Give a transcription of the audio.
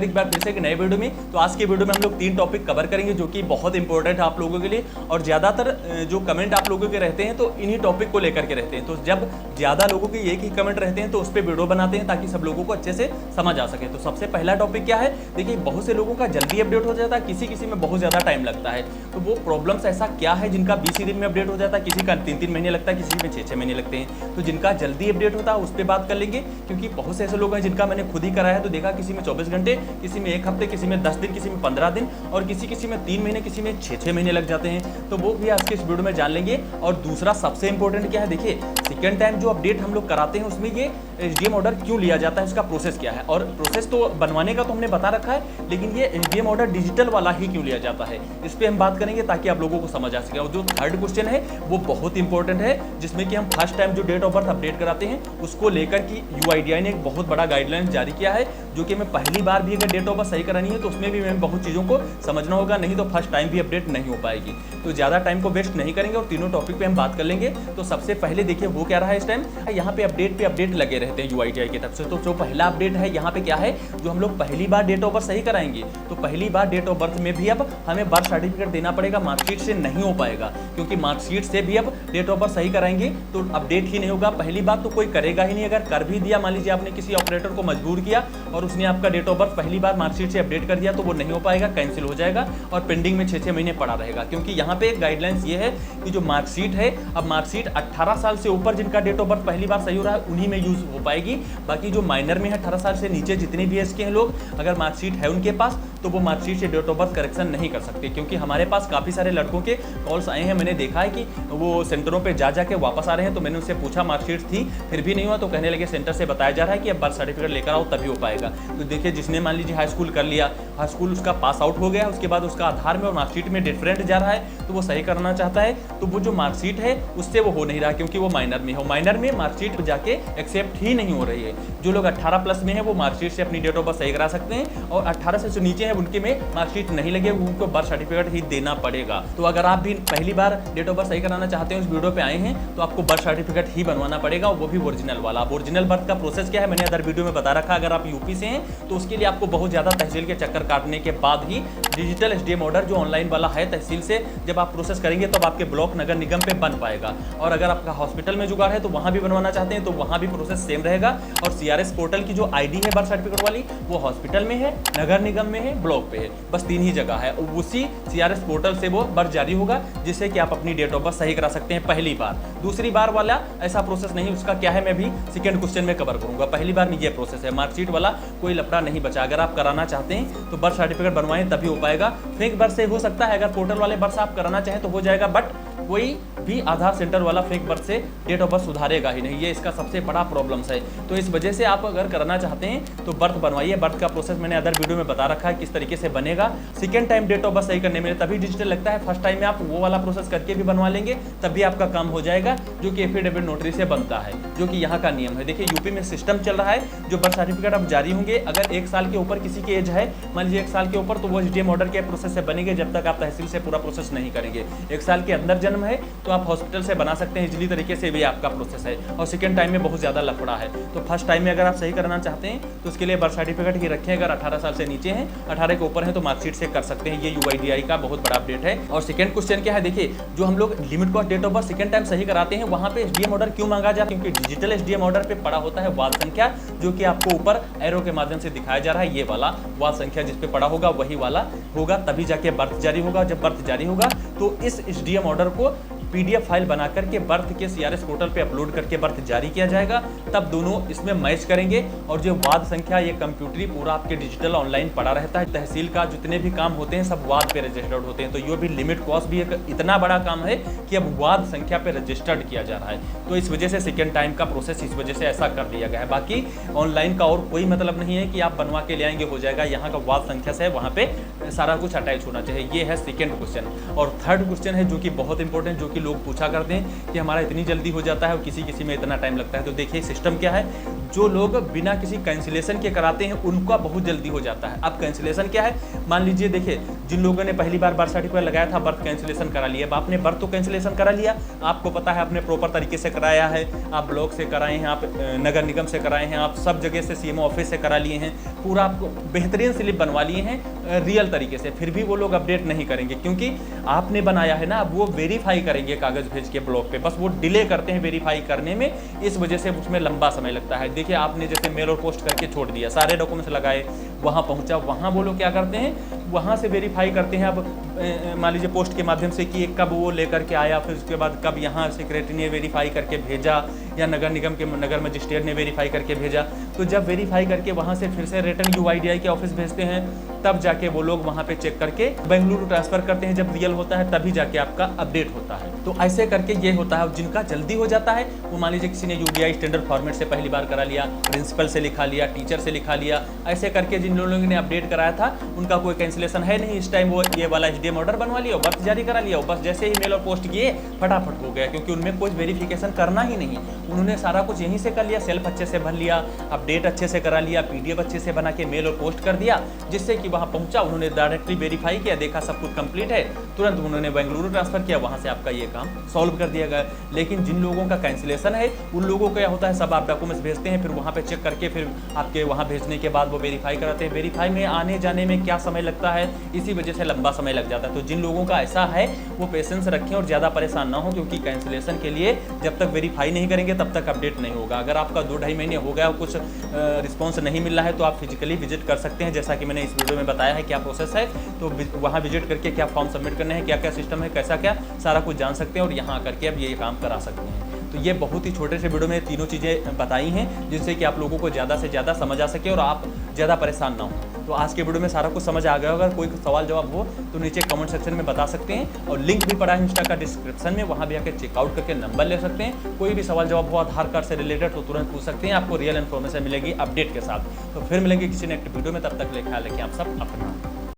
स्वागत है एक बार फिर से एक नए वीडियो में। तो आज के वीडियो में हम लोग 3 टॉपिक कवर करेंगे जो कि बहुत इंपॉर्टेंट है आप लोगों के लिए, और ज़्यादातर जो कमेंट आप लोगों के रहते हैं तो इन्हीं टॉपिक को लेकर के रहते हैं। तो जब ज़्यादा लोगों के एक ही कमेंट रहते हैं तो उस पर वीडियो बनाते हैं ताकि सब लोगों को अच्छे से समझ आ सके। तो सबसे पहला टॉपिक क्या है, देखिए बहुत से लोगों का जल्दी अपडेट हो जाता है, किसी किसी में बहुत ज़्यादा टाइम लगता है। तो वो प्रॉब्लम्स ऐसा क्या है जिनका 20 ही दिन में अपडेट हो जाता है, किसी का 3-3 महीने लगता है, किसी में 6-6 महीने लगते हैं। तो जिनका जल्दी अपडेट होता है उस पर बात कर लेंगे, क्योंकि बहुत से ऐसे लोग हैं जिनका मैंने खुद ही कराया है तो देखा किसी में 24 घंटे, किसी में 1 हफ्ते, किसी में 10 दिन, किसी में 15 दिन और किसी में 3 महीने, किसी में 6-6 महीने लग जाते हैं। तो वो भी आज के इस वीडियो में जान लेंगे। और दूसरा सबसे इंपॉर्टेंट क्या है, देखिए सेकेंड टाइम जो अपडेट हम लोग कराते हैं उसमें ये एसडीएम ऑर्डर क्यों लिया जाता है, उसका प्रोसेस क्या है। और प्रोसेस तो बनवाने का तो हमने बता रखा है, लेकिन ये एसडीएम ऑर्डर डिजिटल वाला ही क्यों लिया जाता है इस पर हम बात करेंगे ताकि आप लोगों को समझ आ सके। और जो थर्ड क्वेश्चन है वो बहुत इंपॉर्टेंट है, जिसमें कि हम फर्स्ट टाइम जो डेट ऑफ बर्थ अपडेट कराते हैं उसको लेकर कि यूआईडीआई ने एक बहुत बड़ा गाइडलाइन जारी किया है, जो कि मैं पहली बार भी अगर डेट ऑफ बर्थ सही करानी है तो उसमें भी हमें बहुत चीज़ों को समझना होगा, नहीं तो फर्स्ट टाइम भी अपडेट नहीं हो पाएगी। तो ज़्यादा टाइम को वेस्ट नहीं करेंगे और तीनों टॉपिक पे हम बात कर लेंगे। तो सबसे पहले देखिए वो क्या रहा है, इस टाइम यहाँ पे अपडेट लगे रहते हैं यूआईडीआई की तरफ से। तो जो पहला अपडेट है यहाँ पे क्या है, जो हम लोग पहली बार डेट ऑफ बर्थ सही कराएंगे तो पहली बार डेट ऑफ बर्थ में भी अब हमें बर्थ सर्टिफिकेट देना पड़ेगा, मार्कशीट से नहीं हो पाएगा, क्योंकि मार्कशीट से भी अब डेट ऑफ बर्थ सही कराएंगे तो अपडेट ही नहीं होगा। पहली बार तो कोई करेगा ही नहीं, अगर कर भी दिया, मान लीजिए आपने किसी ऑपरेटर को मजबूर किया और उसने आपका डेट ऑफ बर्थ पहली बार मार्कशीट से अपडेट कर दिया तो वो नहीं हो पाएगा, कैंसिल हो जाएगा और पेंडिंग में 6-6 महीने पड़ा रहेगा। क्योंकि यहाँ पे एक गाइडलाइंस ये है कि जो मार्कशीट है, अब मार्कशीट 18 साल से ऊपर जिनका डेट ऑफ बर्थ पहली बार सही हो रहा है उन्हीं में यूज हो पाएगी। बाकी जो माइनर में है 18 साल से नीचे जितने भी एज के हैं लोग, अगर मार्कशीट है उनके पास तो वो मार्कशीट से डेट ऑफ बर्थ करेक्शन नहीं कर सकते। क्योंकि हमारे पास काफ़ी सारे लड़कों के कॉल्स आए हैं, मैंने देखा है कि वो सेंटरों पे जा के वापस आ रहे हैं। तो मैंने उनसे पूछा मार्कशीट थी फिर भी नहीं हुआ, तो कहने लगे सेंटर से बताया जा रहा है कि अब बर्थ सर्टिफिकेट लेकर आओ तभी हो पाएगा। तो देखिए जिसने मान लीजिए हाई स्कूल कर लिया, हाई स्कूल उसका पास आउट हो गया, उसके बाद उसका आधार में और मार्कशीट में डिफरेंट जा रहा है तो वो सही करना चाहता है, तो वो जो मार्कशीट है उससे वो हो नहीं रहा क्योंकि वो माइनर में हो। माइनर में मार्कशीट जाके एक्सेप्ट ही नहीं हो रही है। जो लोग 18 प्लस में है वो मार्कशीट से अपनी डेट ऑफ बर्थ सही करा सकते हैं, और 18 से जो नीचे है उनके में मार्कशीट नहीं लगे, उनको बर्थ सर्टिफिकेट ही देना पड़ेगा। तो अगर आप भी पहली बार डेट ऑफ बर्थ सही कराना चाहते हैं, उस वीडियो पे आए हैं, तो आपको बर्थ सर्टिफिकेट ही बनवाना पड़ेगा, वो भी ओरिजिनल वाला। ओरिजिनल बर्थ का प्रोसेस क्या है मैंने अदर वीडियो में बता रखा। अगर आप यूपी से हैं तो उसके लिए आपको बहुत ज़्यादा तहसील के चक्कर काटने के बाद ही डिजिटल एसडीएम ऑर्डर जो ऑनलाइन वाला है तहसील से जब आप प्रोसेस करेंगे तब आपके ब्लॉक नगर निगम पे बन पाएगा। और अगर आपका हॉस्पिटल में जुगाड़ है तो वहाँ भी बनवाना चाहते हैं तो वहाँ भी प्रोसेस सेम रहेगा। और सीआरएस पोर्टल की जो आईडी है बर्थ सर्टिफिकेट वाली वो हॉस्पिटल में है, नगर निगम में है, ब्लॉक पे है, बस 3 ही जगह है। उसी सीआरएस पोर्टल से वो बर्थ जारी होगा जिससे कि आप अपनी डेट ऑफ बर्थ सही करा सकते हैं पहली बार। दूसरी बार वाला ऐसा प्रोसेस नहीं, उसका क्या है मैं भी सेकंड क्वेश्चन में कवर करूंगा। पहली बार में ये प्रोसेस है, मार्कशीट वाला कोई लफड़ा नहीं बचा। अगर आप कराना चाहते हैं तो बर्थ सर्टिफिकेट बनवाएं तभी हो पाएगा। फेक बर्थ से हो सकता है, अगर पोर्टल वाले बर्थ आप कराना चाहें तो हो जाएगा, बट कोई भी आधार सेंटर वाला फेक बर्थ से डेट ऑफ बर्थ सुधारेगा ही नहीं, ये इसका सबसे बड़ा प्रॉब्लम्स है। तो इस वजह से आप अगर कराना चाहते हैं तो बर्थ बनवाइए। बर्थ का प्रोसेस मैंने अदर वीडियो में बता रखा है किस तरीके से बनेगा। Second time date of birth सही करने में तभी डिजिटल लगता है, फर्स्ट टाइम में आप वो वाला प्रोसेस करके भी बनवा लेंगे तभी आपका काम हो जाएगा, जो कि एफिडेविट नोटरी से बनता है, जो कि यहाँ का नियम है। देखिए यूपी में सिस्टम चल रहा है, जो बर्थ सर्टिफिकेट अब जारी होंगे, अगर 1 साल के ऊपर किसी की एज है, मान लीजिए 1 साल के ऊपर, तो वो एसडीएम ऑर्डर के प्रोसेस से बनेंगे जब तक आप तहसील से पूरा प्रोसेस नहीं करेंगे। 1 साल के अंदर जन्म है तो आप हॉस्पिटल से बना सकते हैं इजीली तरीके से, भी आपका प्रोसेस है। और सेकंड टाइम में बहुत ज़्यादा लफड़ा है, तो फर्स्ट टाइम में अगर आप सही कराना चाहते हैं तो उसके लिए बर्थ सर्टिफिकेट ही रखें। अगर 18 साल से नीचे हैं, 18 के ऊपर हैं तो मार्कशीट से कर सकते हैं। ये यूआईडीआई का बहुत बड़ा अपडेट है। और सेकंड क्वेश्चन क्या है, देखिए जो हम लोग limit cost date of birth second time सही कराते हैं वहाँ पे एसडीएम ऑर्डर क्यों मांगा जाता है, क्योंकि डिजिटल एसडीएम ऑर्डर पे पड़ा होता है वार्ड संख्या, जो कि आपको ऊपर एरो के माध्यम से दिखाया जा रहा है। ये वाला वार्ड संख्या जिस पे पड़ा होगा वही वाला होगा, तभी जाके बर्थ जारी होगा। जब बर्थ जारी होगा तो इस एसडीएम ऑर्डर को पीडीएफ फाइल बना करके बर्थ के सीआरएस पोर्टल पे अपलोड करके बर्थ जारी किया जाएगा, तब दोनों इसमें मैच करेंगे। और जो वाद संख्या ये कंप्यूटरी पूरा आपके डिजिटल ऑनलाइन पड़ा रहता है। तहसील का जितने भी काम होते हैं सब वाद पे रजिस्टर्ड होते हैं। तो ये भी लिमिट कॉस्ट भी एक इतना बड़ा काम है कि अब वाद संख्या पे रजिस्टर्ड किया जा रहा है। तो इस वजह से सेकेंड टाइम का प्रोसेस इस वजह से ऐसा कर दिया गया है। बाकी ऑनलाइन का और कोई मतलब नहीं है कि आप बनवा के ले आएंगे हो जाएगा। यहाँ का वाद संख्या से वहाँ पे सारा कुछ अटैच होना चाहिए। ये है सेकेंड क्वेश्चन। और थर्ड क्वेश्चन है जो कि बहुत इंपॉर्टेंट, जो कि लोग पूछा करते हैं कि हमारा इतनी जल्दी हो जाता है और किसी किसी में इतना टाइम लगता है। तो देखिए सिस्टम क्या है, जो लोग बिना किसी कैंसिलेशन के कराते हैं उनका बहुत जल्दी हो जाता है। अब कैंसिलेशन क्या है, मान लीजिए देखिए जिन लोगों ने पहली बार बर्थ सर्टिफिकेट लगाया था, बर्थ कैंसिलेशन करा लिया। अब आपने बर्थ तो कैंसिलेशन करा लिया, आपको पता है आपने प्रॉपर तरीके से कराया है, आप ब्लॉक से कराए हैं, आप नगर निगम से कराए हैं, आप सब जगह से सीएमओ ऑफिस से करा लिए हैं, पूरा आपको बेहतरीन स्लिप बनवा लिए हैं रियल तरीके से, फिर भी वो लोग अपडेट नहीं करेंगे क्योंकि आपने बनाया है ना। अब वो वेरीफाई करेंगे कागज भेज के ब्लॉक पे, बस वो डिले करते हैं वेरीफाई करने में, इस वजह से उसमें लंबा समय लगता है। देखिए आपने जैसे मेल और पोस्ट करके छोड़ दिया, सारे डॉक्यूमेंट्स लगाए, वहाँ पहुँचा, वहाँ वो लोग क्या करते हैं, वहाँ से वेरीफाई करते हैं। अब मान लीजिए पोस्ट के माध्यम से कि कब वो लेकर के आया, फिर उसके बाद कब यहाँ सेक्रेटरी ने वेरीफाई करके भेजा या नगर निगम के नगर मजिस्ट्रेट ने वेरीफाई करके भेजा। तो जब वेरीफाई करके वहाँ से फिर से रिटर्न UIDAI के ऑफिस भेजते हैं, तब जाके वो लोग वहाँ पे चेक करके बेंगलुरु ट्रांसफर करते हैं। जब रियल होता है तभी जाके आपका अपडेट होता है। तो ऐसे करके ये होता है। जिनका जल्दी हो जाता है वो मान लीजिए किसी ने UDI स्टैंडर्ड फॉर्मेट से पहली बार करा लिया, प्रिंसिपल से लिखा लिया, टीचर से लिखा लिया, ऐसे करके जिन लोगों ने अपडेट कराया था उनका कोई कैंसिलेशन है नहीं इस टाइम, वो ये वाला SDM ऑर्डर बनवा लिया, बर्थ जारी करा लिया, बस जैसे ही मेल और पोस्ट किए फटाफट हो गया, क्योंकि उनमें कोई वेरिफिकेशन करना ही नहीं, उन्होंने सारा कुछ यहीं से कर लिया, सेल्फ अच्छे से भर लिया, अपडेट अच्छे से करा लिया, PDF अच्छे से बना के मेल और पोस्ट कर दिया, जिससे कि वहाँ पहुँचा, उन्होंने डायरेक्टली वेरीफाई किया, देखा सब कुछ कंप्लीट है, तुरंत उन्होंने बेंगलुरु ट्रांसफर किया, वहाँ से आपका ये काम सॉल्व कर दिया गया। लेकिन जिन लोगों का कैंसिलेशन है उन लोगों का क्या होता है, सब आप डॉक्यूमेंट्स भेजते हैं, फिर वहाँ पे चेक करके फिर आपके वहाँ भेजने के बाद वो वेरीफाई कराते हैं। वेरीफाई में आने जाने में क्या समय लगता है, इसी वजह से लंबा समय लग जाता है। तो जिन लोगों का ऐसा है वो पेशेंस रखें और ज़्यादा परेशान ना हो, क्योंकि कैंसिलेशन के लिए जब तक वेरीफाई नहीं करेंगे तब तक अपडेट नहीं होगा। अगर आपका 2-2.5 महीने हो गया, कुछ रिस्पॉन्स नहीं मिल रहा है, तो आप फिजिकली विजिट कर सकते हैं, जैसा कि मैंने इस वीडियो में बताया है क्या प्रोसेस है। तो वहाँ विजिट करके क्या फॉर्म सबमिट करने हैं, क्या क्या सिस्टम है, कैसा क्या सारा कुछ जान सकते हैं और यहाँ करके अब ये काम करा सकते हैं। तो ये बहुत ही छोटे से वीडियो में तीनों चीज़ें बताई हैं जिनसे कि आप लोगों को ज़्यादा से ज़्यादा समझ आ सके और आप ज़्यादा परेशान ना हो। तो आज के वीडियो में सारा कुछ समझ आ गया होगा। अगर कोई सवाल जवाब हो तो नीचे कमेंट सेक्शन में बता सकते हैं, और लिंक भी पड़ा है इंस्टा का डिस्क्रिप्शन में, वहाँ भी आकर चेकआउट करके नंबर ले सकते हैं। कोई भी सवाल जवाब हो आधार कार्ड से रिलेटेड तो तुरंत पूछ सकते हैं, आपको रियल इन्फॉर्मेशन मिलेगी अपडेट के साथ। तो फिर मिलेंगे किसी नेक्स्ट वीडियो में, तब तक ले ख्याल रखें आप सब अपना।